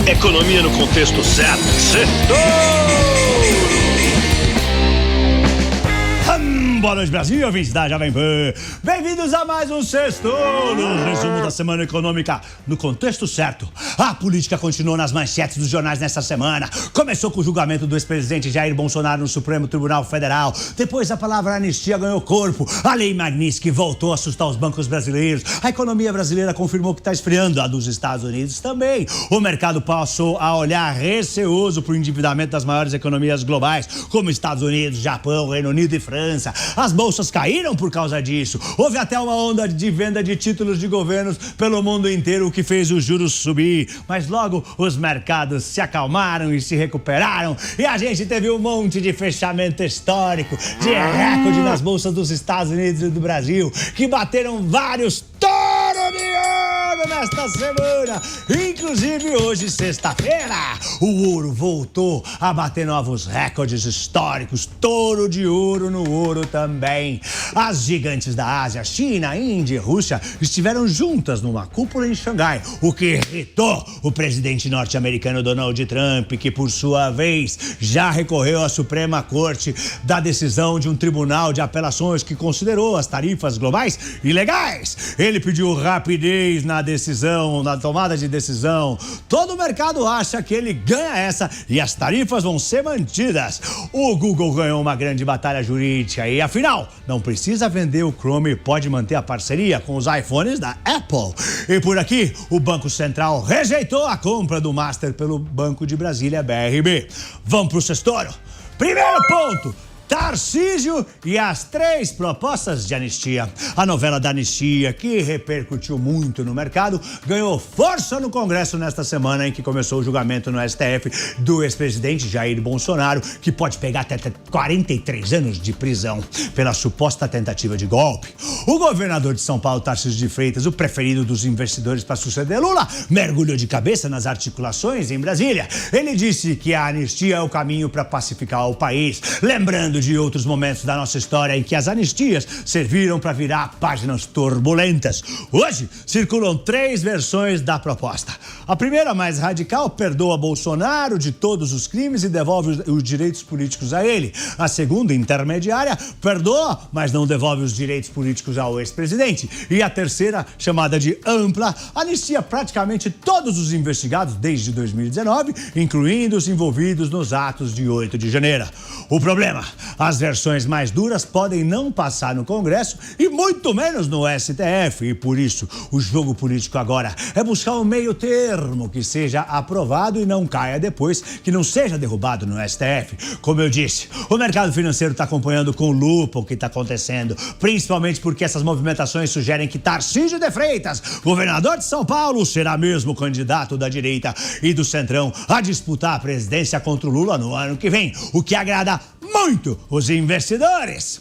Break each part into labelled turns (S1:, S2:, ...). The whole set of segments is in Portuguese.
S1: Economia no contexto certo.
S2: Boa noite, Brasil, ouvintes da Jovem Pan. Bem-vindos a mais um Sexto, no resumo da semana econômica no contexto certo. A política continuou nas manchetes dos jornais nesta semana. Começou com o julgamento do ex-presidente Jair Bolsonaro no Supremo Tribunal Federal. Depois a palavra anistia ganhou corpo. A Lei Magnitsky voltou a assustar os bancos brasileiros. A economia brasileira confirmou que está esfriando, a dos Estados Unidos também. O mercado passou a olhar receoso para o endividamento das maiores economias globais, como Estados Unidos, Japão, Reino Unido e França. As bolsas caíram por causa disso. Houve até uma onda de venda de títulos de governos pelo mundo inteiro, o que fez os juros subir. Mas logo os mercados se acalmaram e se recuperaram. E a gente teve um monte de fechamento histórico, de recorde nas bolsas dos Estados Unidos e do Brasil, que bateram vários touros de ouro nesta semana. Inclusive hoje, sexta-feira, o ouro voltou a bater novos recordes históricos. Touro de ouro no ouro também. As gigantes da Ásia, China, Índia e Rússia, estiveram juntas numa cúpula em Xangai, o que irritou o presidente norte-americano Donald Trump, que por sua vez já recorreu à Suprema Corte da decisão de um tribunal de apelações que considerou as tarifas globais ilegais. Ele pediu rapidez na decisão, na tomada de decisão. Todo o mercado acha que ele ganha essa e as tarifas vão ser mantidas. O Google ganhou uma grande batalha jurídica e, afinal, não precisa vender o Chrome e pode manter a parceria com os iPhones da Apple. E por aqui, o Banco Central rejeitou a compra do Master pelo Banco de Brasília, BRB. Vamos pro sextoro. Primeiro ponto: Tarcísio e as 3 propostas de anistia. A novela da anistia, que repercutiu muito no mercado, ganhou força no Congresso nesta semana em que começou o julgamento no STF do ex-presidente Jair Bolsonaro, que pode pegar até 43 anos de prisão pela suposta tentativa de golpe. O governador de São Paulo, Tarcísio de Freitas, o preferido dos investidores para suceder Lula, mergulhou de cabeça nas articulações em Brasília. Ele disse que a anistia é o caminho para pacificar o país, lembrando de outros momentos da nossa história em que as anistias serviram para virar páginas turbulentas. Hoje circulam 3 versões da proposta. A primeira, mais radical, perdoa Bolsonaro de todos os crimes e devolve os direitos políticos a ele. A segunda, intermediária, perdoa, mas não devolve os direitos políticos ao ex-presidente. E a terceira, chamada de ampla, anistia praticamente todos os investigados desde 2019, incluindo os envolvidos nos atos de 8 de janeiro. O problema: as versões mais duras podem não passar no Congresso e muito menos no STF. E por isso, o jogo político agora é buscar um meio termo que seja aprovado e não caia depois, que não seja derrubado no STF. Como eu disse, o mercado financeiro está acompanhando com lupa o que está acontecendo, principalmente porque essas movimentações sugerem que Tarcísio de Freitas, governador de São Paulo, será mesmo candidato da direita e do Centrão a disputar a presidência contra o Lula no ano que vem, o que agrada muito os investidores.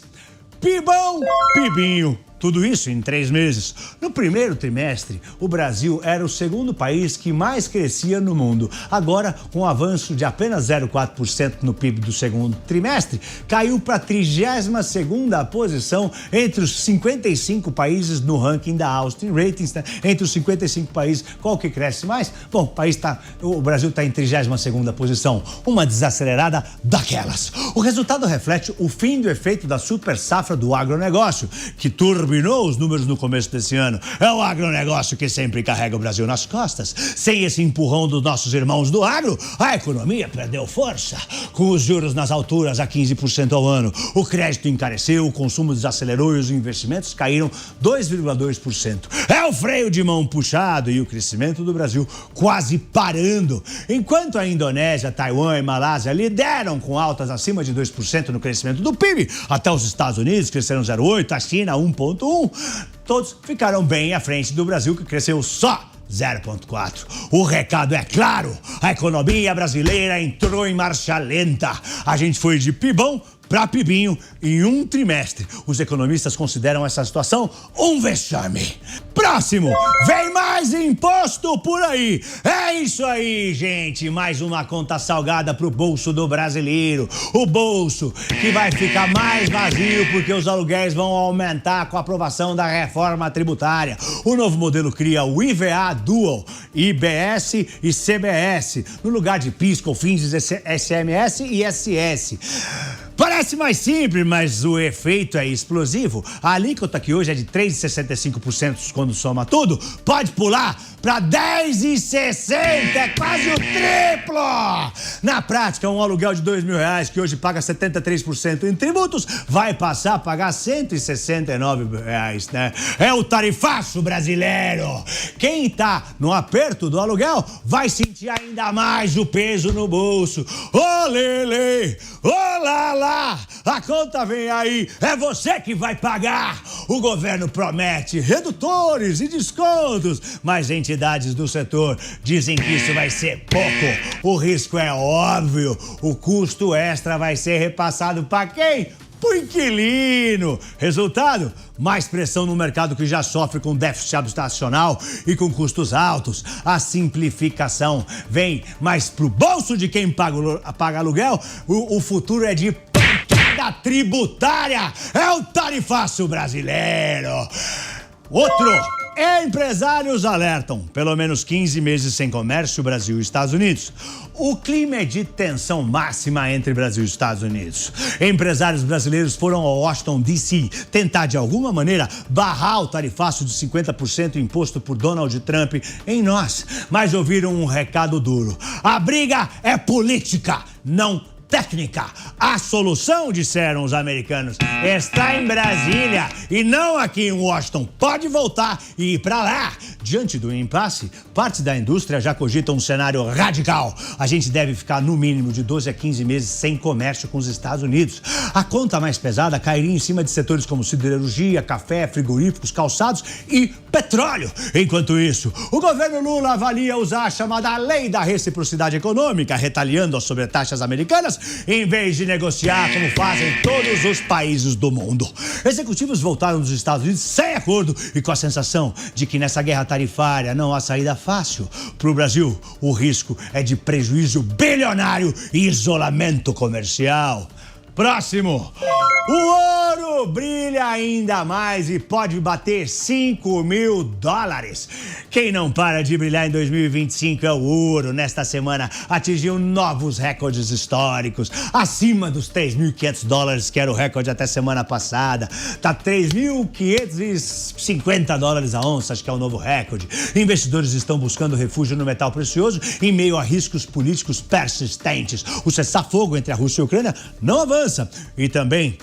S2: Pibão, pibinho. Tudo isso em 3 meses. No primeiro trimestre, o Brasil era o segundo país que mais crescia no mundo. Agora, com um avanço de apenas 0,4% no PIB do segundo trimestre, caiu para a 32ª posição entre os 55 países no ranking da Austin Ratings, né? Entre os 55 países, qual que cresce mais? Bom, o Brasil está em 32ª posição. Uma desacelerada daquelas. O resultado reflete o fim do efeito da super safra do agronegócio, que turbinou os números no começo desse ano. É o agronegócio que sempre carrega o Brasil nas costas. Sem esse empurrão dos nossos irmãos do agro, a economia perdeu força. Com os juros nas alturas a 15% ao ano, o crédito encareceu, o consumo desacelerou e os investimentos caíram 2,2%. É o freio de mão puxado e o crescimento do Brasil quase parando. Enquanto a Indonésia, Taiwan e Malásia lideram com altas acima de 2% no crescimento do PIB, até os Estados Unidos cresceram 0,8%, a China 1,1%. Todos ficaram bem à frente do Brasil, que cresceu só 0,4%. O recado é claro: a economia brasileira entrou em marcha lenta. A gente foi de pibão para Pibinho em um trimestre. Os economistas consideram essa situação um vexame. Próximo, vem mais imposto por aí. É isso aí, gente. Mais uma conta salgada pro bolso do brasileiro. O bolso que vai ficar mais vazio porque os aluguéis vão aumentar com a aprovação da reforma tributária. O novo modelo cria o IVA Dual, IBS e CBS, no lugar de PIS, COFINS, SMS e ISS. Parece mais simples, mas o efeito é explosivo. A alíquota, que hoje é de 3,65% quando soma tudo, pode pular para 10,60%, é quase o triplo! Na prática, um aluguel de R$2.000, que hoje paga 73% em tributos, vai passar a pagar R$169, né? É o tarifaço brasileiro! Quem tá no aperto do aluguel vai sentir ainda mais o peso no bolso. Ô lele! Ô lá! A conta vem aí, é você que vai pagar! O governo promete redutores e descontos, mas entidades do setor dizem que isso vai ser pouco. O risco é óbvio, o custo extra vai ser repassado para quem? Pro inquilino. Resultado? Mais pressão no mercado que já sofre com déficit habitacional e com custos altos. A simplificação vem mais pro bolso de quem paga aluguel. O futuro é de pancada tributária. É o tarifaço brasileiro. Outro. Empresários alertam, pelo menos 15 meses sem comércio, Brasil e Estados Unidos. O clima é de tensão máxima entre Brasil e Estados Unidos. Empresários brasileiros foram ao Washington, D.C. tentar, de alguma maneira, barrar o tarifaço de 50% imposto por Donald Trump em nós. Mas ouviram um recado duro. A briga é política, não técnica. A solução, disseram os americanos, está em Brasília e não aqui em Washington. Pode voltar e ir para lá. Diante do impasse, partes da indústria já cogitam um cenário radical. A gente deve ficar no mínimo de 12 a 15 meses sem comércio com os Estados Unidos. A conta mais pesada cairia em cima de setores como siderurgia, café, frigoríficos, calçados e petróleo. Enquanto isso, o governo Lula avalia usar a chamada Lei da Reciprocidade Econômica, retaliando as sobretaxas americanas, em vez de negociar como fazem todos os países do mundo. Executivos voltaram dos Estados Unidos sem acordo e com a sensação de que nessa guerra tarifária não há saída fácil. Para o Brasil, o risco é de prejuízo bilionário e isolamento comercial. Próximo. O ouro brilha ainda mais e pode bater $5.000. Quem não para de brilhar em 2025 é o ouro. Nesta semana atingiu novos recordes históricos, acima dos $3.500, que era o recorde até semana passada. Tá $3.550 a onça, acho que é o novo recorde. Investidores estão buscando refúgio no metal precioso em meio a riscos políticos persistentes. O cessar-fogo entre a Rússia e a Ucrânia não avança. E também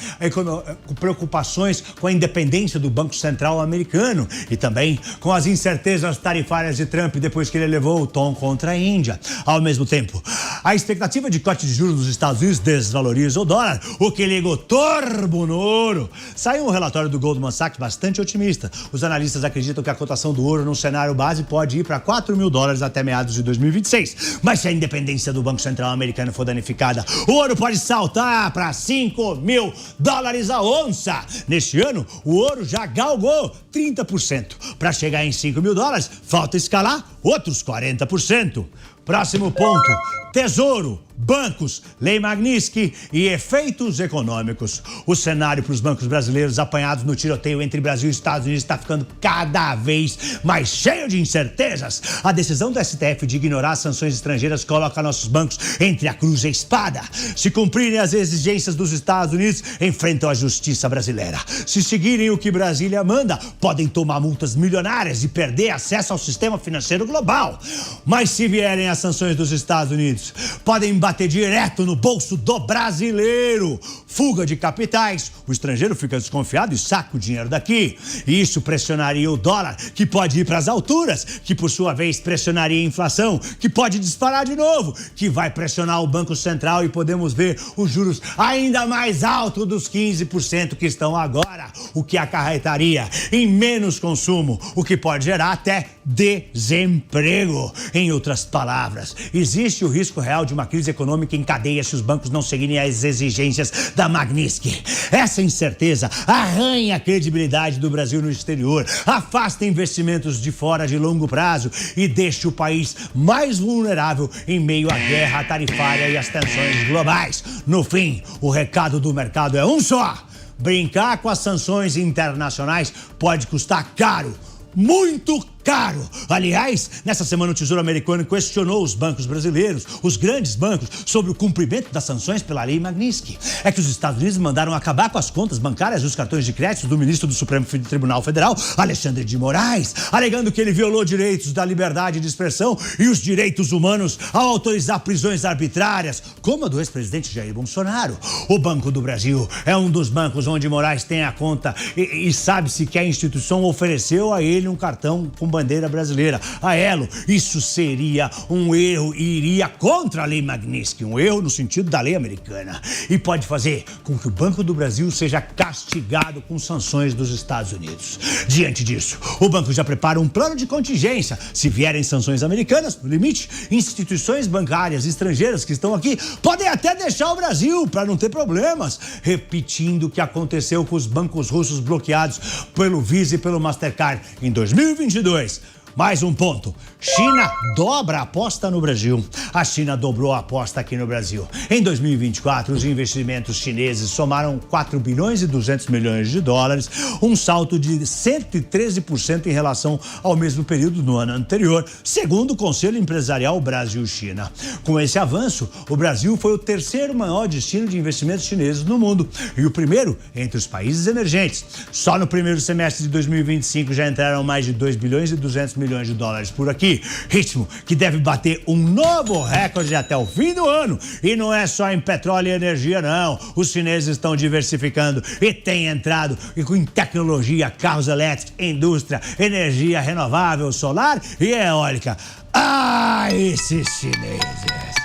S2: preocupações com a independência do Banco Central americano e também com as incertezas tarifárias de Trump depois que ele levou o tom contra a Índia. Ao mesmo tempo, a expectativa de corte de juros nos Estados Unidos desvaloriza o dólar, o que liga o turbo no ouro. Saiu um relatório do Goldman Sachs bastante otimista. Os analistas acreditam que a cotação do ouro no cenário base pode ir para $4.000 até meados de 2026. Mas se a independência do Banco Central americano for danificada, o ouro pode saltar para $5.000 a onça. Neste ano, o ouro já galgou 30%. Para chegar em $5.000, falta escalar outros 40%. Próximo ponto: Tesouro, bancos, Lei Magnitsky e efeitos econômicos. O cenário para os bancos brasileiros apanhados no tiroteio entre Brasil e Estados Unidos está ficando cada vez mais cheio de incertezas. A decisão do STF de ignorar as sanções estrangeiras coloca nossos bancos entre a cruz e a espada. Se cumprirem as exigências dos Estados Unidos, enfrentam a justiça brasileira. Se seguirem o que Brasília manda, podem tomar multas milionárias e perder acesso ao sistema financeiro global. Mas se vierem as sanções dos Estados Unidos, podem bater direto no bolso do brasileiro. Fuga de capitais, o estrangeiro fica desconfiado e saca o dinheiro daqui. E isso pressionaria o dólar, que pode ir para as alturas, que por sua vez pressionaria a inflação, que pode disparar de novo, que vai pressionar o Banco Central e podemos ver os juros ainda mais altos dos 15% que estão agora, o que acarretaria em menos consumo, o que pode gerar até desemprego. Em outras palavras, existe o risco real de uma crise econômica em cadeia se os bancos não seguirem as exigências da Magnitsky. Essa incerteza arranha a credibilidade do Brasil no exterior, afasta investimentos de fora de longo prazo e deixa o país mais vulnerável em meio à guerra tarifária e às tensões globais. No fim, o recado do mercado é um só: brincar com as sanções internacionais pode custar caro, muito caro. Aliás, nessa semana o Tesouro Americano questionou os bancos brasileiros, os grandes bancos, sobre o cumprimento das sanções pela lei Magnitsky. É que os Estados Unidos mandaram acabar com as contas bancárias dos cartões de crédito do ministro do Supremo Tribunal Federal, Alexandre de Moraes, alegando que ele violou direitos da liberdade de expressão e os direitos humanos ao autorizar prisões arbitrárias, como a do ex-presidente Jair Bolsonaro. O Banco do Brasil é um dos bancos onde Moraes tem a conta e sabe-se que a instituição ofereceu a ele um cartão com bandeira brasileira, a Elo. Isso seria um erro e iria contra a lei Magnitsky, um erro no sentido da lei americana, e pode fazer com que o Banco do Brasil seja castigado com sanções dos Estados Unidos. Diante disso, o banco já prepara um plano de contingência. Se vierem sanções americanas, no limite, instituições bancárias estrangeiras que estão aqui podem até deixar o Brasil para não ter problemas, repetindo o que aconteceu com os bancos russos bloqueados pelo Visa e pelo Mastercard em 2022. Mais um ponto. China dobra a aposta no Brasil. A China dobrou a aposta aqui no Brasil. Em 2024, os investimentos chineses somaram 4 bilhões e 200 milhões de dólares, um salto de 113% em relação ao mesmo período no ano anterior, segundo o Conselho Empresarial Brasil-China. Com esse avanço, o Brasil foi o terceiro maior destino de investimentos chineses no mundo e o primeiro entre os países emergentes. Só no primeiro semestre de 2025 já entraram mais de 2 bilhões e 200 milhões de dólares por aqui, ritmo que deve bater um novo recorde até o fim do ano. E não é só em petróleo e energia, não. Os chineses estão diversificando e têm entrado em tecnologia, carros elétricos, indústria, energia renovável, solar e eólica. Ah, esses chineses!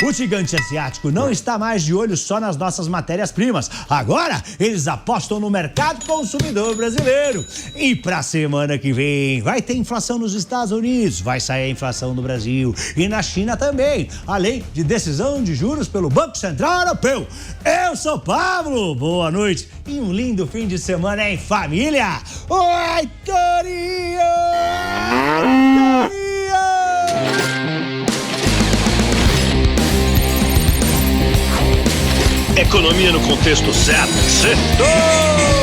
S2: O gigante asiático não está mais de olho só nas nossas matérias-primas. Agora, eles apostam no mercado consumidor brasileiro. E para a semana que vem, vai ter inflação nos Estados Unidos, vai sair a inflação no Brasil e na China também, além de decisão de juros pelo Banco Central Europeu. Eu sou Pablo, boa noite e um lindo fim de semana em família. Oi, Torinho!
S1: Economia no contexto certo. Certo!